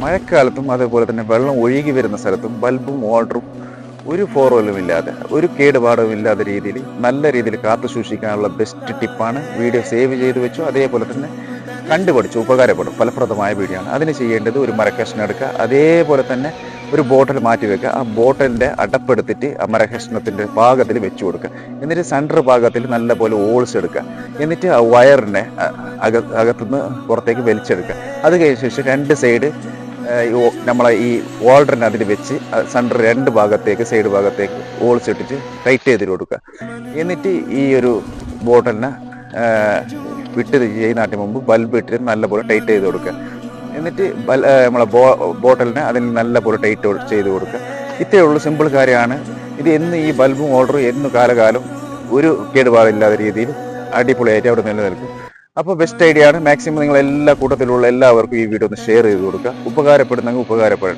മഴക്കാലത്തും അതേപോലെ തന്നെ വെള്ളം ഒഴുകി വരുന്ന സ്ഥലത്തും ബൾബും മോട്ടറും ഒരു ഫോർവെലും ഇല്ലാതെ ഒരു കേടുപാടും ഇല്ലാത്ത രീതിയിൽ നല്ല രീതിയിൽ കാത്തു സൂക്ഷിക്കാനുള്ള ബെസ്റ്റ് ടിപ്പാണ്. വീഡിയോ സേവ് ചെയ്ത് വെച്ചു, അതേപോലെ തന്നെ കണ്ടുപഠിച്ചു, ഉപകാരപ്പെടും, ഫലപ്രദമായ വീഡിയോ ആണ്. അതിന് ചെയ്യേണ്ടത് ഒരു മരക്കഷ്ണം എടുക്കുക, അതേപോലെ തന്നെ ഒരു ബോട്ടിൽ മാറ്റി വെക്കുക. ആ ബോട്ടിലിൻ്റെ അടപ്പെടുത്തിട്ട് ആ മരകഷ്ണത്തിൻ്റെ ഭാഗത്തിൽ വെച്ച് കൊടുക്കുക. എന്നിട്ട് സെൻറ്റർ ഭാഗത്തിൽ നല്ലപോലെ ഓൾസ് എടുക്കുക. എന്നിട്ട് ആ വയറിനെ അകത്തുനിന്ന് പുറത്തേക്ക് വലിച്ചെടുക്കുക. അത് കഴിഞ്ഞ ശേഷം രണ്ട് സൈഡ് നമ്മളെ ഈ വോൾഡറിനെ അതിൽ വെച്ച് സെൻറ്റർ രണ്ട് ഭാഗത്തേക്ക് സൈഡ് ഭാഗത്തേക്ക് ഓൾസ് ഇട്ടിട്ട് ടൈറ്റ് ചെയ്ത് കൊടുക്കുക. എന്നിട്ട് ഈ ഒരു ബോട്ടിലിനെ വിട്ട് ചെയ്യുന്നതിന് മുമ്പ് ബൾബ് ഇട്ടിട്ട് നല്ലപോലെ ടൈറ്റ് ചെയ്ത് കൊടുക്കുക. എന്നിട്ട് നമ്മളെ ബോട്ടിലിനെ അതിൽ നല്ലപോലെ ടൈറ്റ് ചെയ്ത് കൊടുക്കുക. ഇത്രയേ ഉള്ളൂ, സിമ്പിൾ കാര്യമാണ് ഇത്. എന്ന് ഈ ബൾബും ഓർഡറും എന്ന് കാലകാലം ഒരു കേടുപാടില്ലാത്ത രീതിയിൽ അടിപൊളിയായിട്ട് അവിടെ നിലനിൽക്കും. അപ്പോൾ ബെസ്റ്റ് ഐഡിയ ആണ്. മാക്സിമം നിങ്ങൾ എല്ലാ കൂട്ടത്തിലുള്ള എല്ലാവർക്കും ഈ വീഡിയോ ഒന്ന് ഷെയർ ചെയ്ത് കൊടുക്കുക. ഉപകാരപ്പെടുന്നെങ്കിൽ ഉപകാരപ്പെടട്ടെ.